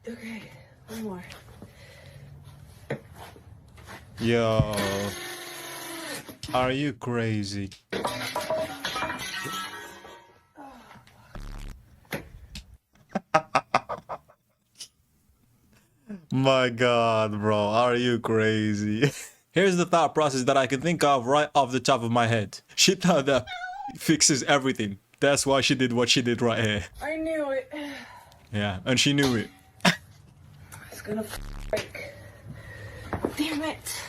Okay, one more. Yo, are you crazy? My God, bro, are you crazy? Here's the thought process that I can think of right off the top of my head. She thought that fixes everything. That's why she did what she did right here. I knew it. Yeah, and she knew it. It's gonna break. Damn it.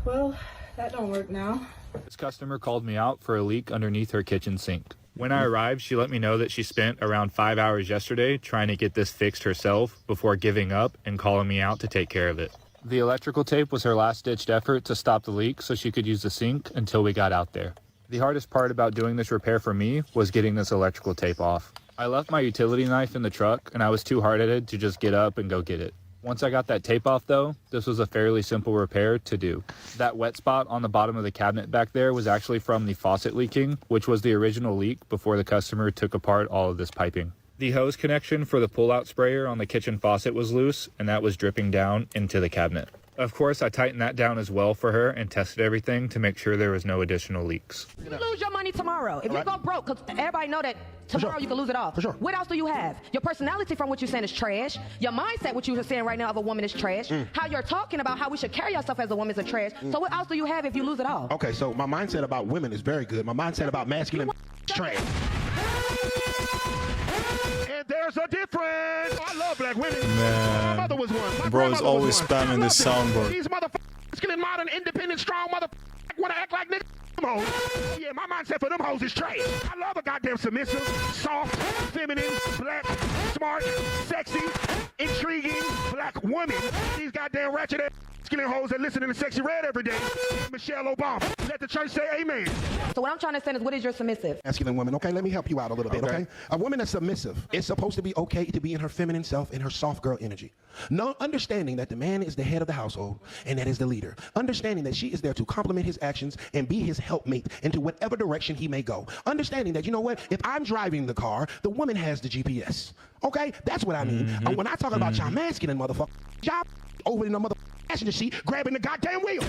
Well, that don't work now. This customer called me out for a leak underneath her kitchen sink. When I arrived, she let me know that she spent around 5 hours yesterday trying to get this fixed herself before giving up and calling me out to take care of it. The electrical tape was her last-ditched effort to stop the leak so she could use the sink until we got out there. The hardest part about doing this repair for me was getting this electrical tape off. I left my utility knife in the truck and I was too hard-headed to just get up and go get it. Once I got that tape off though, this was a fairly simple repair to do. That wet spot on the bottom of the cabinet back there was actually from the faucet leaking, which was the original leak before the customer took apart all of this piping. The hose connection for the pull-out sprayer on the kitchen faucet was loose, and that was dripping down into the cabinet. Of course, I tightened that down as well for her and tested everything to make sure there was no additional leaks. You lose your money tomorrow. If you go broke, because everybody know that tomorrow you can lose it all. For sure. What else do you have? Your personality from what you're saying is trash. Your mindset, what you're saying right now of a woman is trash. How you're talking about how we should carry ourselves as a woman is trash. So what else do you have if you lose it all? Okay, so my mindset about women is very good. My mindset about masculine is trash. And there's a difference. I love black women. Man. My mother was one. My Bro is grandmother always was one. spamming this soundboard. These motherfuckers, masculine, modern, independent, strong motherfuckers want to act like niggas. Yeah, my mindset for them hoes is trash. I love a goddamn submissive, soft, feminine, black, smart, sexy, intriguing black woman. These goddamn ratchet ass masculine hoes that listen to Sexy Red every day. Michelle Obama. Let the church say amen. So what I'm trying to say is, what is your submissive? Masculine women, okay? Let me help you out a little bit, okay? A woman that's submissive, it's supposed to be okay to be in her feminine self, in her soft girl energy. No, understanding that the man is the head of the household and that is the leader. Understanding that she is there to complement his actions and be his helpmate into whatever direction he may go. Understanding that, you know what? If I'm driving the car, the woman has the GPS. Okay? That's what I mean. When I talk about y'all masculine motherfucker, y'all over in the mother passenger seat grabbing the goddamn wheel.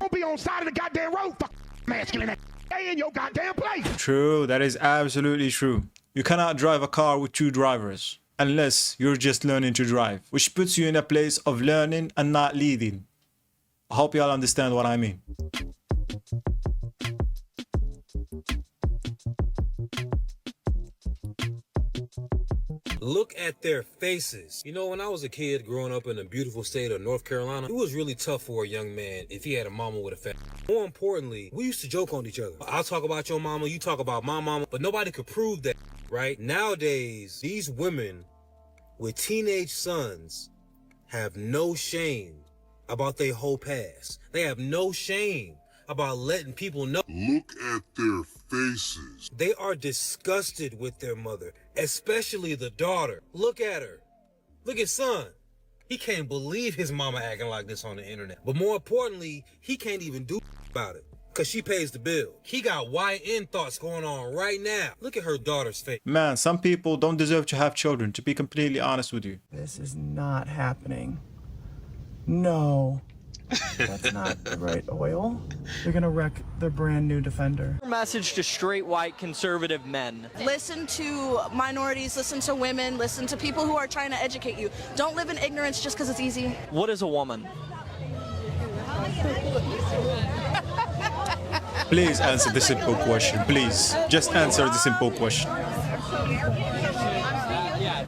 Don't be on side of the goddamn road, fuck masculine. Stay in your goddamn place. True, that is absolutely true. You cannot drive a car with two drivers unless you're just learning to drive, which puts you in a place of learning and not leading. I hope y'all understand what I mean. Look at their faces. You know, when I was a kid growing up in the beautiful state of North Carolina, it was really tough for a young man if he had a mama with a fat. More importantly, we used to joke on each other. I'll talk about your mama, you talk about my mama, but nobody could prove that, right? Nowadays, these women with teenage sons have no shame about their whole past. They have no shame about letting people know. Look at their faces. They are disgusted with their mother, especially the daughter. Look at her. Look at son. He can't believe his mama acting like this on the internet. But more importantly, he can't even do about it because she pays the bill. He got YN thoughts going on right now. Look at her daughter's face. Man, some people don't deserve to have children, to be completely honest with you. This is not happening. No. That's not the right oil. They're gonna wreck their brand new Defender. Message to straight white conservative men. Listen to minorities, listen to women, listen to people who are trying to educate you. Don't live in ignorance just because it's easy. What is a woman? Please answer the simple question. Please, just answer the simple question.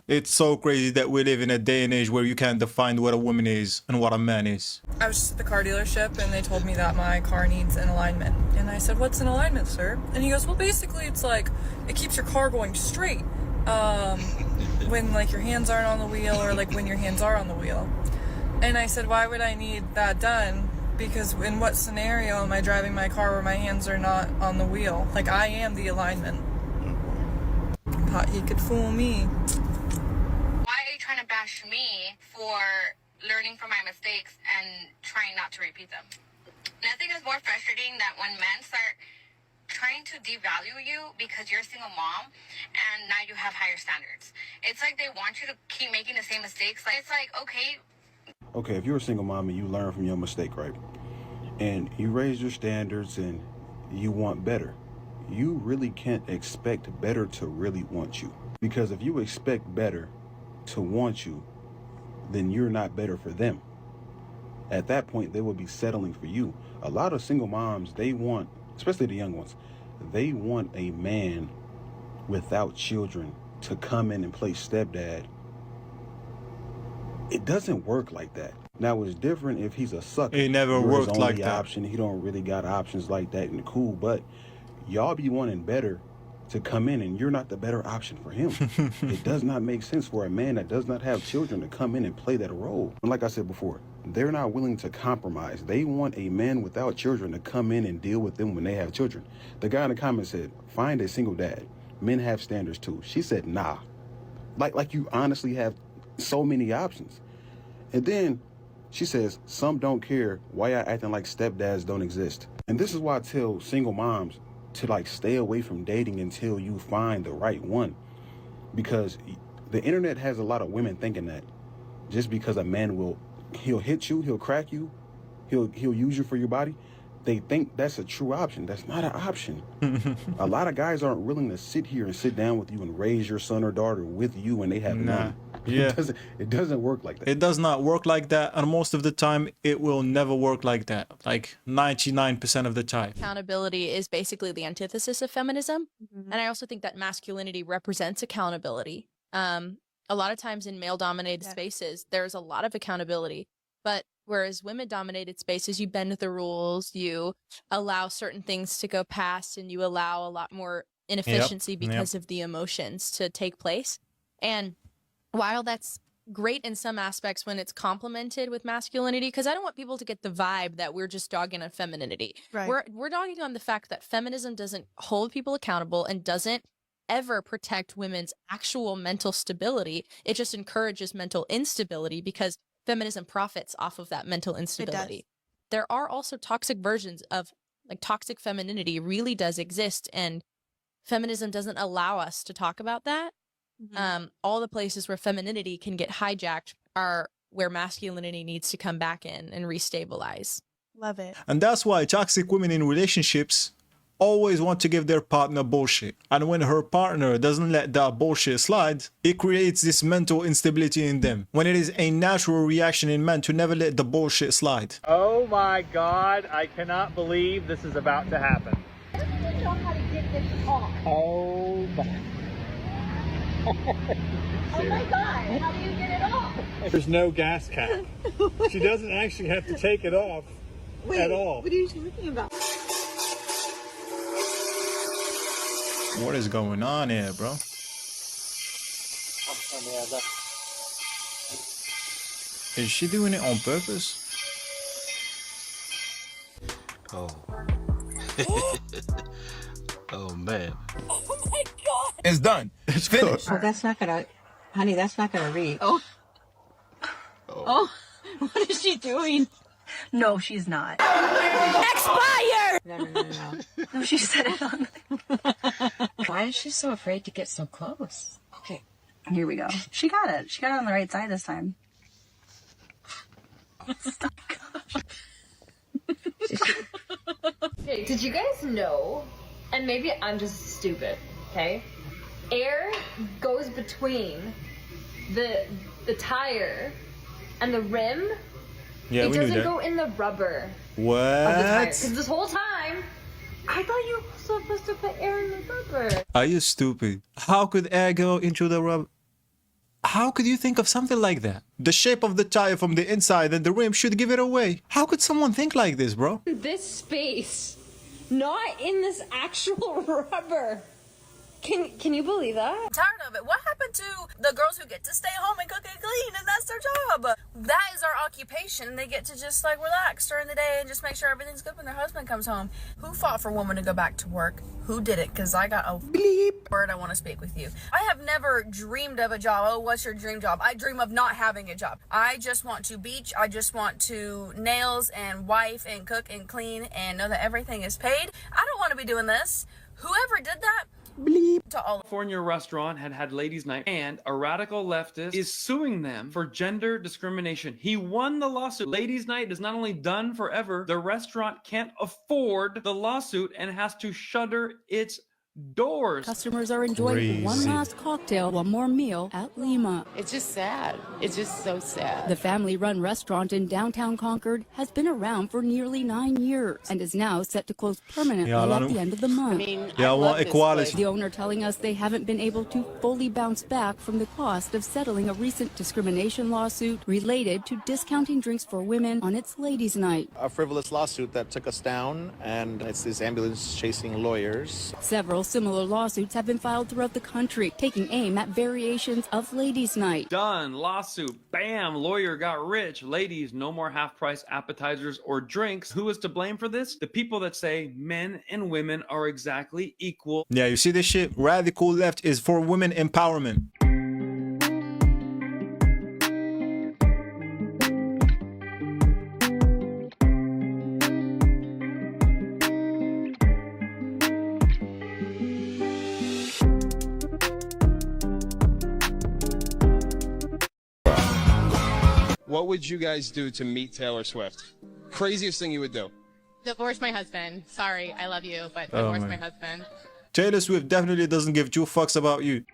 It's so crazy that we live in a day and age where you can't define what a woman is and what a man is. I was just at the car dealership and they told me that my car needs an alignment. And I said, "What's an alignment, sir?" And he goes, "Well, basically it's like, it keeps your car going straight when like your hands aren't on the wheel or like when your hands are on the wheel." And I said, "Why would I need that done? Because in what scenario am I driving my car where my hands are not on the wheel? Like, I am the alignment." Thought he could fool me. Why are you trying to bash me for learning from my mistakes and trying not to repeat them? Nothing is more frustrating than when men start trying to devalue you because you're a single mom and now you have higher standards. It's it's like they want you to keep making the same mistakes. Like, it's like, okay. Okay, if you're a single mom and you learn from your mistake, right? And you raise your standards and you want better, you really can't expect better to really want you. Because if you expect better to want you, then you're not better for them. At that point, they will be settling for you. A lot of single moms, they want, especially the young ones, they want a man without children to come in and play stepdad. It doesn't work like that. Now, it's different if he's a sucker. It never You're worked his like only that. option. He don't really got options like that and cool, but y'all be wanting better to come in and you're not the better option for him. It does not make sense for a man that does not have children to come in and play that role. And like I said before, they're not willing to compromise. They want a man without children to come in and deal with them when they have children. The guy in the comments said, find a single dad. Men have standards too. She said, nah. Like you honestly have so many options. And then she says, some don't care why y'all acting like stepdads don't exist. And this is why I tell single moms to like stay away from dating until you find the right one. Because the internet has a lot of women thinking that just because a man he'll hit you, he'll crack you, he'll use you for your body, they think that's a true option. That's not an option. A lot of guys aren't willing to sit here and sit down with you and raise your son or daughter with you when they have none. Yeah. It doesn't work like that. It does not work like that, and most of the time it will never work like that, like 99% of the time. Accountability is basically the antithesis of feminism, and I also think that masculinity represents accountability. A lot of times in male-dominated spaces, there's a lot of accountability, but whereas women-dominated spaces, you bend the rules, you allow certain things to go past, and you allow a lot more inefficiency because of the emotions to take place. And while that's great in some aspects when it's complemented with masculinity, because I don't want people to get the vibe that we're just dogging on femininity. Right. We're dogging on the fact that feminism doesn't hold people accountable and doesn't ever protect women's actual mental stability. It just encourages mental instability because feminism profits off of that mental instability. There are also toxic versions of, like, toxic femininity really does exist, and feminism doesn't allow us to talk about that. All the places where femininity can get hijacked are where masculinity needs to come back in and restabilize. Love it. And that's why toxic women in relationships always want to give their partner bullshit. And when her partner doesn't let that bullshit slide, it creates this mental instability in them, when it is a natural reaction in men to never let the bullshit slide. Oh my God, I cannot believe this is about to happen. I don't know how to get this off. Oh my. Oh my God, how do you get it off? There's no gas cap. She doesn't actually have to take it off at all. What are you talking about? What is going on here, bro? Is she doing it on purpose? Oh. Oh man. Oh my God. It's done. It's finished. Oh, that's not gonna, honey, that's not gonna reach. Oh. Oh. What is she doing? No, she's not. Expired! No. No, she said it on. Why is she so afraid to get so close? Okay, here we go. She got it. She got it on the right side this time. Okay, did you guys know, and maybe I'm just stupid, okay? Air goes between the tire and the rim. Yeah, it we knew doesn't that. go in the rubber What? of the tire. Because this whole time, I thought you were supposed to put air in the rubber. Are you stupid? How could air go into the rubber? How could you think of something like that? The shape of the tire from the inside and the rim should give it away. How could someone think like this, bro? This space, not in this actual rubber. Can you believe that? I'm tired of it. What happened to the girls who get to stay home and cook and clean, and that's their job? That is our occupation. They get to just like relax during the day and just make sure everything's good when their husband comes home. Who fought for women to go back to work? Who did it? Because I got a bleep word I want to speak with you. I have never dreamed of a job. Oh, what's your dream job? I dream of not having a job. I just want to beach. I just want to nails and wife and cook and clean and know that everything is paid. I don't want to be doing this. Whoever did that bleep. California restaurant had ladies' night, and a radical leftist is suing them for gender discrimination. He won the lawsuit. Ladies' night is not only done forever, the restaurant can't afford the lawsuit and has to shutter its doors. Customers are enjoying one last cocktail, one more meal at Lima. It's just sad. It's just so sad. The family-run restaurant in downtown Concord has been around for nearly 9 years and is now set to close permanently at the end of the month. I want equality. The owner telling us they haven't been able to fully bounce back from the cost of settling a recent discrimination lawsuit related to discounting drinks for women on its ladies' night. A frivolous lawsuit that took us down, and it's these ambulance-chasing lawyers. Several similar lawsuits have been filed throughout the country, taking aim at variations of ladies' night. Done. Lawsuit. Bam. Lawyer got rich. Ladies, no more half-price appetizers or drinks. Who is to blame for this? The people that say men and women are exactly equal. Yeah, you see this shit? Radical left is for women empowerment. What would you guys do to meet Taylor Swift? Craziest thing you would do? Divorce my husband. Sorry, I love you, but divorce my husband. Taylor Swift definitely doesn't give two fucks about you.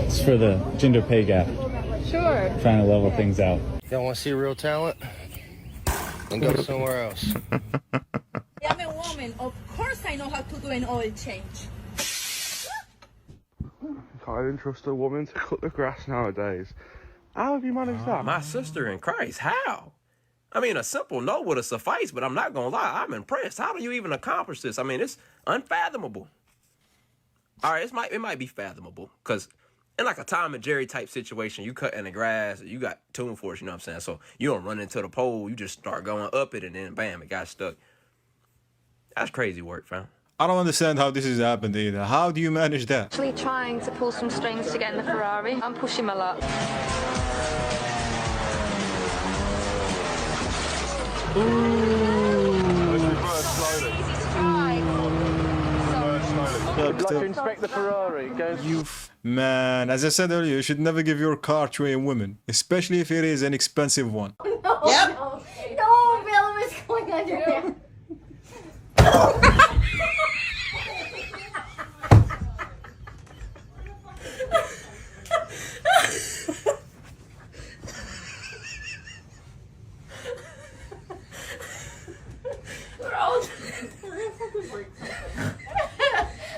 It's for the gender pay gap. Sure. Trying to level things out. Y'all want to see real talent? Then go somewhere else. I'm a woman. Of course I know how to do an oil change. I didn't trust a woman to cut the grass nowadays. How have you managed that? My sister in Christ, how? I mean, a simple no would have sufficed, but I'm not going to lie, I'm impressed. How do you even accomplish this? I mean, it's unfathomable. All right, it might be fathomable, because in like a Tom and Jerry type situation, you cut in the grass, you got tune force, you know what I'm saying? So you don't run into the pole, you just start going up it, and then bam, it got stuck. That's crazy work, fam. I don't understand how this has happened either. How do you manage that? Actually trying to pull some strings to get in the Ferrari. I'm pushing my luck. Would you like to inspect the Ferrari? Man, as I said earlier, you should never give your car to a woman, especially if it is an expensive one. No, no, Bill, what's going on here? We're all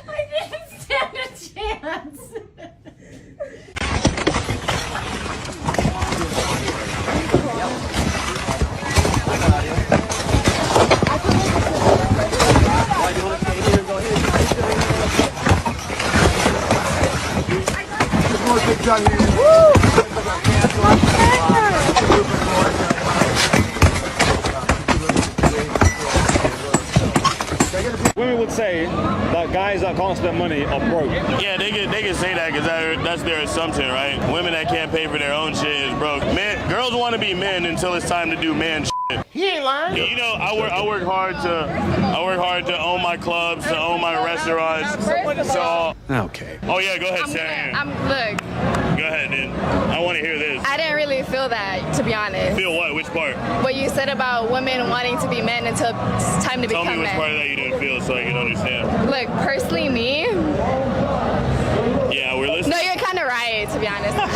I didn't stand a chance. Women would say that guys that can't spend money are broke. Yeah, they can say that because that's their assumption, right? Women that can't pay for their own shit is broke. Girls want to be men until it's time to do man shit. He ain't lying. You know, I work hard to own my clubs, to own my restaurants. So okay. Oh yeah, go ahead, Sarah. Look, Go ahead, dude. I want to hear this. I didn't really feel that, to be honest. Feel what? Which part? What you said about women wanting to be men until it's time to become men. Tell me which part of that you didn't feel so I can understand. Look, personally, me. Yeah, we're listening. No, you're kind of right, to be honest. You're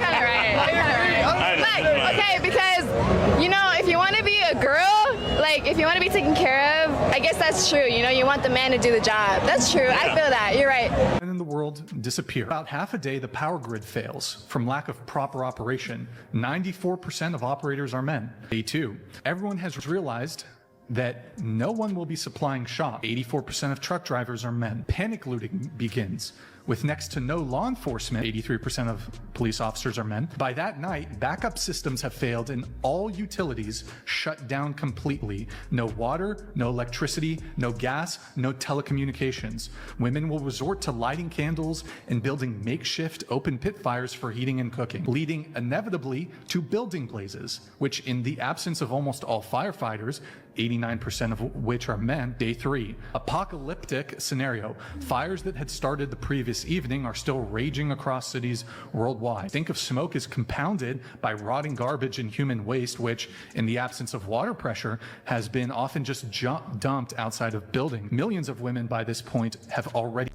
kind of right. You're kind of right. Like, okay, because, you know, if you want to be a girl, like, if you want to be taken care of, I guess that's true. You know, you want the man to do the job. That's true. Yeah. I feel that. You're right. Men in the world disappear. About half a day, the power grid fails from lack of proper operation. 94% of operators are men. Day two, everyone has realized that no one will be supplying shop. 84% of truck drivers are men. Panic looting begins with next to no law enforcement. 83% of police officers are men. By that night, backup systems have failed and all utilities shut down completely. No water, no electricity, no gas, no telecommunications. Women will resort to lighting candles and building makeshift open pit fires for heating and cooking, leading inevitably to building blazes, which in the absence of almost all firefighters, 89% of which are men. Day 3, apocalyptic scenario. Fires that had started the previous evening are still raging across cities worldwide. Think of smoke as compounded by rotting garbage and human waste, which, in the absence of water pressure, has been often just dumped outside of buildings. Millions of women by this point have already...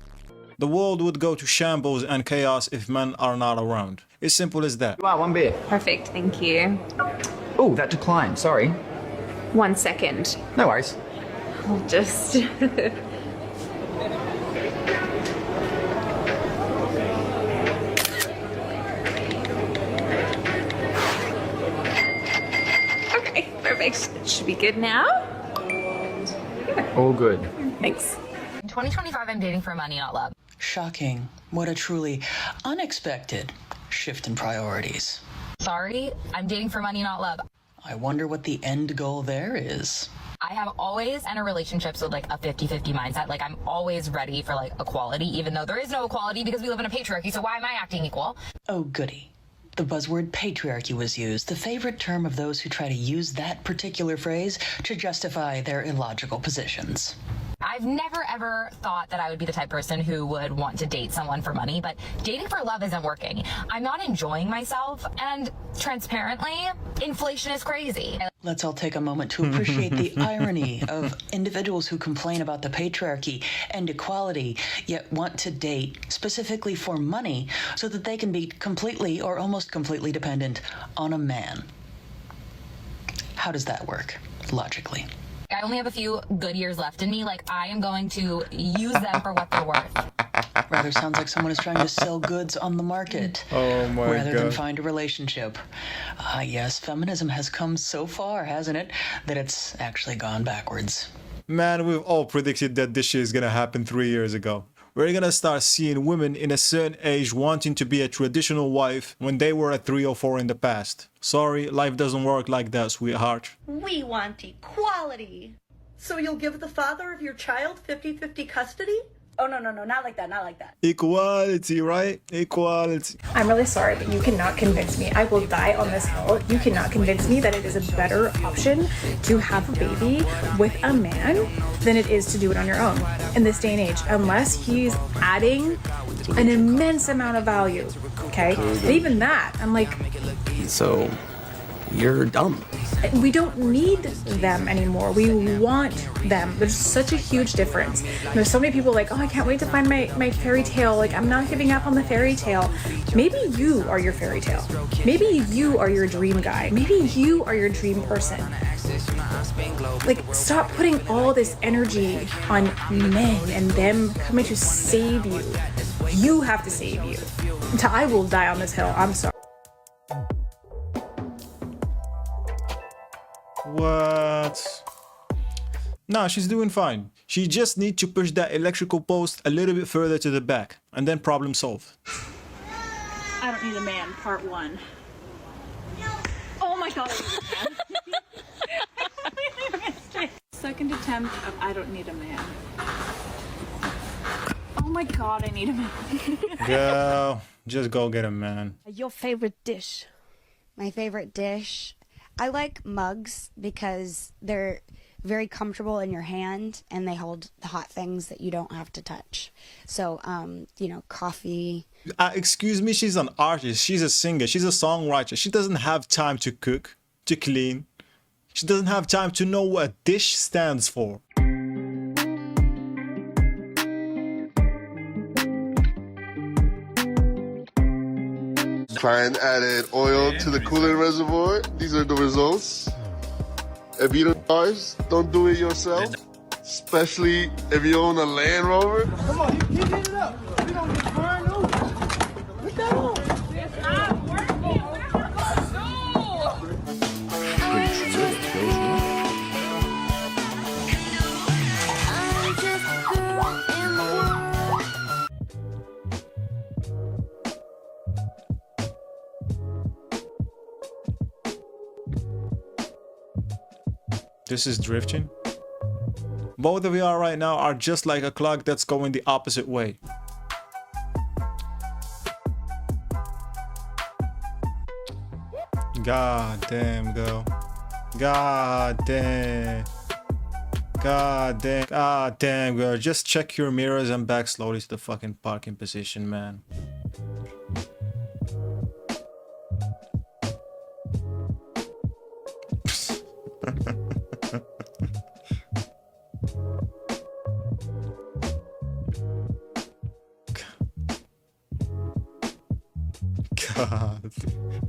The world would go to shambles and chaos if men are not around. It's simple as that. Wow, one beer. Perfect, thank you. Oh, that declined, sorry. 1 second. No worries. I'll just... Okay, perfect. Should be good now? All good. Thanks. In 2025, I'm dating for money, not love. Shocking. What a truly unexpected shift in priorities. Sorry, I'm dating for money, not love. I wonder what the end goal there is. I have always entered relationships with like a 50-50 mindset. Like I'm always ready for like equality, even though there is no equality because we live in a patriarchy. So why am I acting equal? Oh, goody. The buzzword patriarchy was used, the favorite term of those who try to use that particular phrase to justify their illogical positions. I've never ever thought that I would be the type of person who would want to date someone for money, but dating for love isn't working. I'm not enjoying myself, and transparently, inflation is crazy. Let's all take a moment to appreciate the irony of individuals who complain about the patriarchy and equality, yet want to date specifically for money so that they can be completely or almost completely dependent on a man. How does that work, logically? I only have a few good years left in me. Like, I am going to use them for what they're worth. Rather sounds like someone is trying to sell goods on the market rather than find a relationship. Yes, feminism has come so far, hasn't it, that it's actually gone backwards. Man, we've all predicted that this shit is gonna happen 3 years ago. We're gonna start seeing women in a certain age wanting to be a traditional wife when they were at 3 or 4 in the past. Sorry, life doesn't work like that, sweetheart. We want equality. So you'll give the father of your child 50-50 custody? Oh, no, not like that, not like that. Equality, right? Equality. I'm really sorry, but you cannot convince me. I will die on this hill. You cannot convince me that it is a better option to have a baby with a man than it is to do it on your own in this day and age, unless he's adding an immense amount of value, okay? And even that, I'm like... So, you're dumb. We don't need them anymore. We want them. There's such a huge difference. There's so many people like, oh, I can't wait to find my fairy tale. Like, I'm not giving up on the fairy tale. Maybe you are your fairy tale. Maybe you are your dream guy. Maybe you are your dream person. Like, stop putting all this energy on men and them coming to save you. You have to save you. Until I will die on this hill. I'm sorry. What? Nah, she's doing fine. She just needs to push that electrical post a little bit further to the back, and then problem solved. I don't need a man, part 1. Oh my god, I completely missed it. Second attempt of I don't need a man. Oh my god, I need a man. Girl, just go get a man. Your favorite dish? My favorite dish? I like mugs because they're very comfortable in your hand and they hold the hot things that you don't have to touch. So, you know, coffee. Excuse me, she's an artist, she's a singer, she's a songwriter. She doesn't have time to cook, to clean. She doesn't have time to know what a dish stands for. Client added oil to the coolant reservoir. These are the results. If you don't guys, don't do it yourself. Especially if you own a Land Rover. Come on, you keep it up. We don't get burned over. Put that on. It's not working. This is drifting. Both of you are right now are just like a clock that's going the opposite way. God damn, girl. God damn. God damn. God damn, girl. Just check your mirrors and back slowly to the fucking parking position, man. God.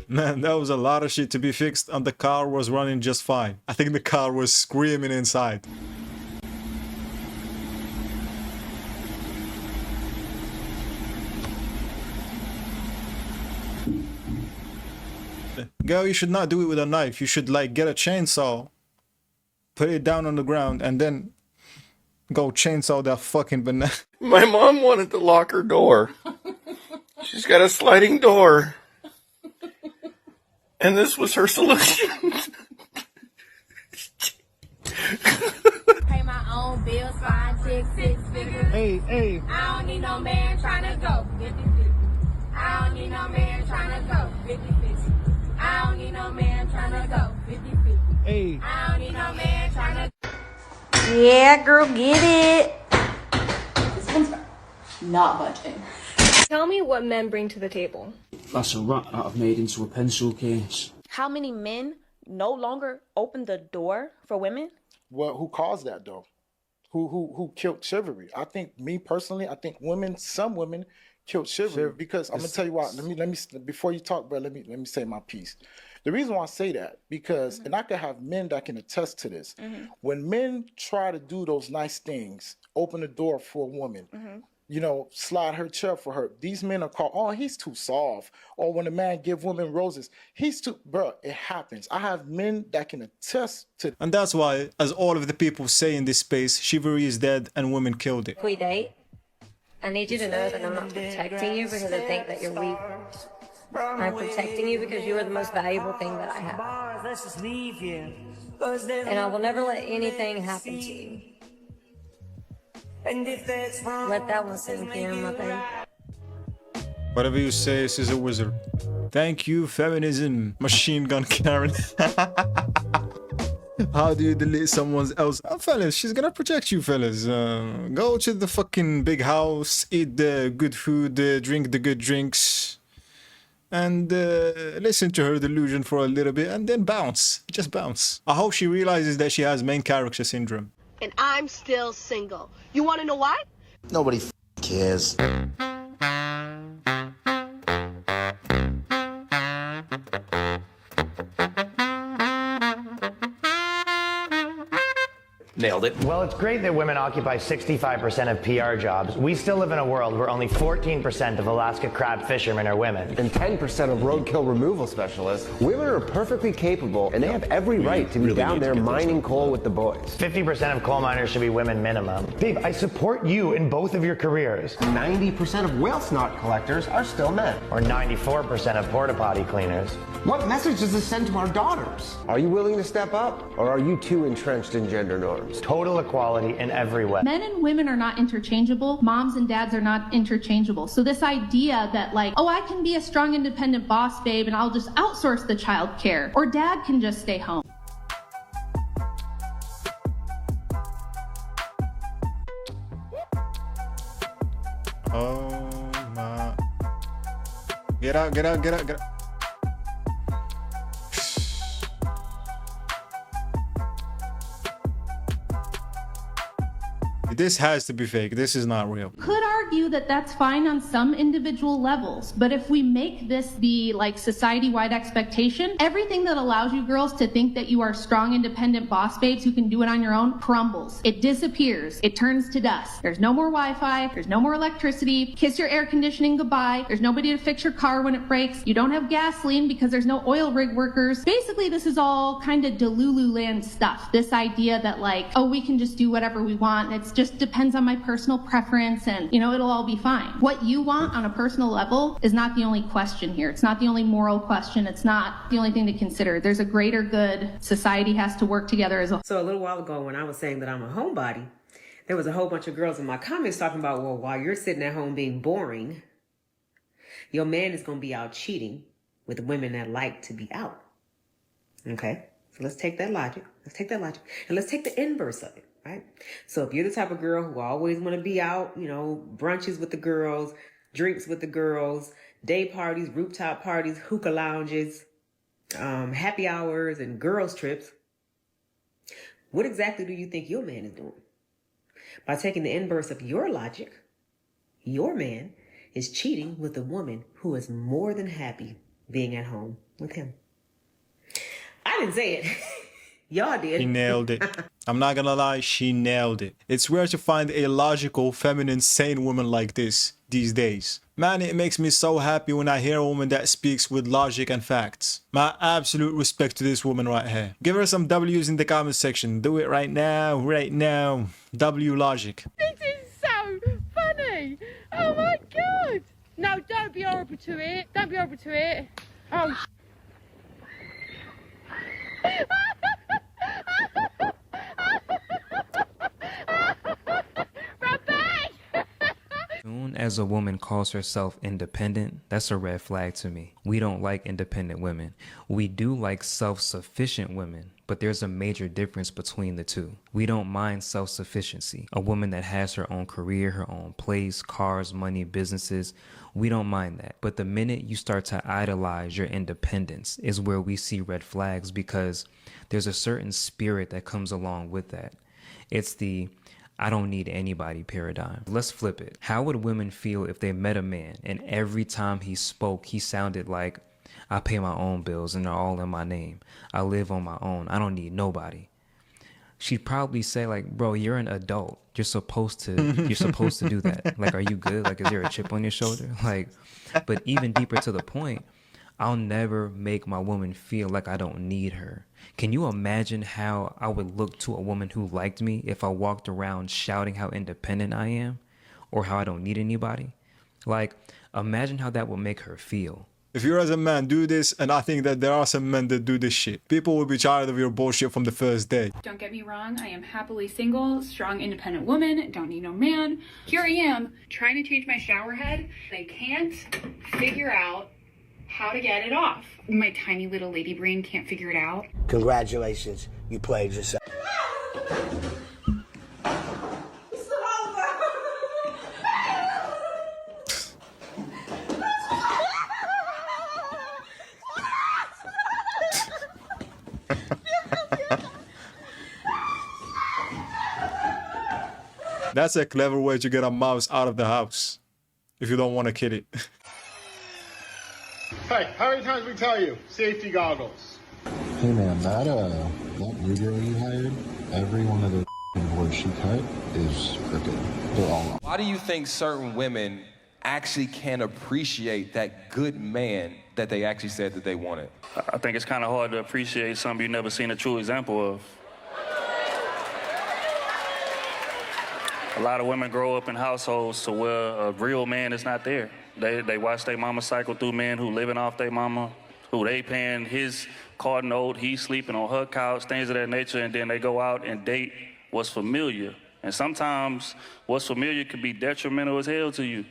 Man, that was a lot of shit to be fixed, and the car was running just fine. I think the car was screaming inside. Girl, you should not do it with a knife. You should like get a chainsaw, put it down on the ground, and then go chainsaw that fucking banana. My mom wanted to lock her door. She's got a sliding door. And this was her solution. Pay my own bills, fine chicks, 6 figures. Hey, hey. I don't need no man trying to go 50-50. I don't need no man trying to go 50-50. I don't need no man trying to go 50-50. Hey. I don't need no man trying to. Yeah, girl, get it. This one's not budging. Tell me what men bring to the table. That's a rat that I've made into a pencil case. How many men no longer open the door for women? Well, who caused that though? Who killed chivalry? I think, me personally, I think some women killed chivalry because I'm gonna tell you why. Let me before you talk, bro. Let me say my piece. The reason why I say that because, and I could have men that can attest to this. When men try to do those nice things, open the door for a woman. You know, slide her chair for her. These men are called, oh, he's too soft. Or when a man give women roses, he's too, bro, it happens. I have men that can attest to. And that's why, as all of the people say in this space, chivalry is dead and women killed it. We date. I need you to know that I'm not protecting you because I think that you're weak. I'm protecting you because you are the most valuable thing that I have. And I will never let anything happen to you. Let that one sink in, my thing. Whatever you say, she's a wizard. Thank you, feminism, machine gun Karen. How do you delete someone else? Oh, fellas, she's gonna protect you, fellas. Go to the fucking big house, eat the good food, drink the good drinks, and listen to her delusion for a little bit, and then bounce. Just bounce. I hope she realizes that she has main character syndrome. And I'm still single. You want to know why? Nobody cares. Nailed it. Well, it's great that women occupy 65% of PR jobs. We still live in a world where only 14% of Alaska crab fishermen are women. And 10% of roadkill removal specialists. Women are perfectly capable, and they have every right to be down there mining coal with the boys. 50% of coal miners should be women minimum. Dave, I support you in both of your careers. 90% of whale snot collectors are still men. Or 94% of porta potty cleaners. What message does this send to our daughters? Are you willing to step up, or are you too entrenched in gender norms? Total equality in every way. Men and women are not interchangeable. Moms and dads are not interchangeable. So this idea that like, oh, I can be a strong, independent boss, babe, and I'll just outsource the child care, or dad can just stay home. Oh my. Get out, get out, get out, get out. This has to be fake. This is not real. Could argue that that's fine on some individual levels, but if we make this the like society-wide expectation, everything that allows you girls to think that you are strong, independent boss babes who can do it on your own crumbles. It disappears. It turns to dust. There's no more Wi-Fi. There's no more electricity. Kiss your air conditioning goodbye. There's nobody to fix your car when it breaks. You don't have gasoline because there's no oil rig workers. Basically, this is all kind of Delulu land stuff. This idea that like, oh, we can just do whatever we want. It's just depends on my personal preference and, you know, it'll all be fine. What you want on a personal level is not the only question here. It's not the only moral question. It's not the only thing to consider. There's a greater good. Society has to work together as a whole. So a little while ago when I was saying that I'm a homebody, there was a whole bunch of girls in my comments talking about, well, while you're sitting at home being boring, your man is going to be out cheating with women that like to be out. Okay? So let's take that logic. And let's take the inverse of it, right? So if you're the type of girl who always want to be out, you know, brunches with the girls, drinks with the girls, day parties, rooftop parties, hookah lounges, happy hours, and girls trips, what exactly do you think your man is doing? By taking the inverse of your logic, your man is cheating with a woman who is more than happy being at home with him. I didn't say it. Y'all did. She nailed it. I'm not gonna lie, she nailed it. It's rare to find a logical, feminine, sane woman like this these days. Man, it makes me so happy when I hear a woman that speaks with logic and facts. My absolute respect to this woman right here. Give her some W's in the comment section. Do it right now, right now. W logic. This is so funny. Oh my god. No, don't be horrible to it. Don't be horrible to it. Oh, Soon as a woman calls herself independent, that's a red flag to me. We don't like independent women. We do like self-sufficient women, but there's a major difference between the two. We don't mind self-sufficiency. A woman that has her own career, her own place, cars, money, businesses, we don't mind that. But the minute you start to idolize your independence is where we see red flags, because there's a certain spirit that comes along with that. It's the I don't need anybody paradigm. Let's flip it. How would women feel if they met a man and every time he spoke, he sounded like, I pay my own bills and they're all in my name. I live on my own. I don't need nobody. She'd probably say like, bro, you're an adult. You're supposed to do that. Like, are you good? Like, is there a chip on your shoulder? Like, but even deeper to the point, I'll never make my woman feel like I don't need her. Can you imagine how I would look to a woman who liked me if I walked around shouting how independent I am or how I don't need anybody? Like, imagine how that would make her feel. If you as a man do this, and I think that there are some men that do this shit, people will be tired of your bullshit from the first day. Don't get me wrong, I am happily single, strong, independent woman, don't need no man. Here I am, trying to change my shower head. I can't figure out how to get it off. My tiny little lady brain can't figure it out. Congratulations, you played yourself. That's a clever way to get a mouse out of the house if you don't want to kill it. Hey, how many times we tell you? Safety goggles. Hey man, that new girl you hired, every one of the boards she cut is crooked. They're all. Why do you think certain women actually can't appreciate that good man that they actually said that they wanted? I think it's kind of hard to appreciate something you've never seen a true example of. A lot of women grow up in households to where a real man is not there. They watch their mama cycle through men who living off their mama, who they paying his car note, he's sleeping on her couch, things of that nature, and then they go out and date what's familiar. And sometimes what's familiar could be detrimental as hell to you,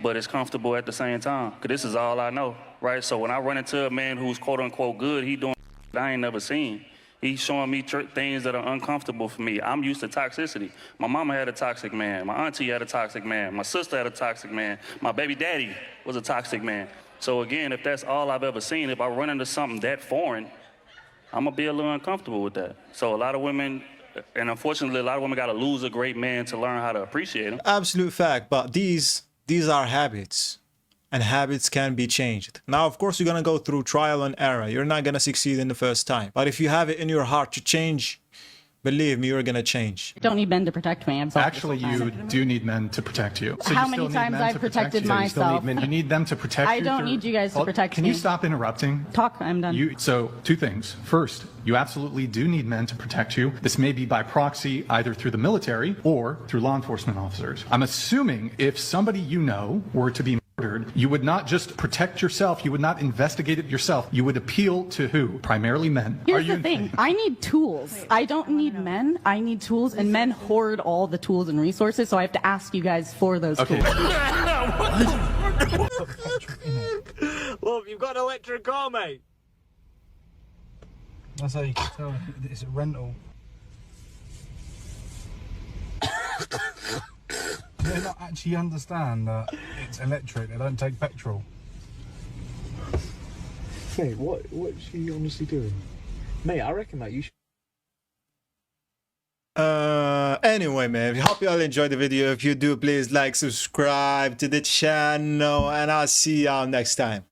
but it's comfortable at the same time, because this is all I know, right? So when I run into a man who's quote unquote good, he doing I ain't never seen. He's showing me things that are uncomfortable for me. I'm used to toxicity. My mama had a toxic man. My auntie had a toxic man. My sister had a toxic man. My baby daddy was a toxic man. So again, if that's all I've ever seen, if I run into something that foreign, I'm gonna be a little uncomfortable with that. So a lot of women, and unfortunately, a lot of women gotta lose a great man to learn how to appreciate him. Absolute fact, but these are habits. And habits can be changed. Now, of course, you're gonna go through trial and error. You're not gonna succeed in the first time. But if you have it in your heart to change, Believe me, you're gonna change. Don't need men to protect me. Actually, you do need men to protect you. So How you many still need times men I've to protect protected you. You still myself? need men. You need them to protect you. I don't need you guys to protect Can me. you stop interrupting? Talk, I'm done. So, two things. First, you absolutely do need men to protect you. This may be by proxy, either through the military or through law enforcement officers. I'm assuming if somebody you know were to be murdered, you would not just protect yourself, you would not investigate it yourself. You would appeal to who? Primarily men. Here's the thing. I need tools. I don't need men. I need tools, and men hoard all the tools and resources, so I have to ask you guys for those tools. Love, you've got an electric car, mate. That's how you can tell if it's a rental. Do they not actually understand that it's electric? They don't take petrol. Mate, what's she honestly doing? Mate, I reckon that you should. Anyway, man, I hope you all enjoyed the video. If you do, please like, subscribe to the channel, and I'll see y'all next time.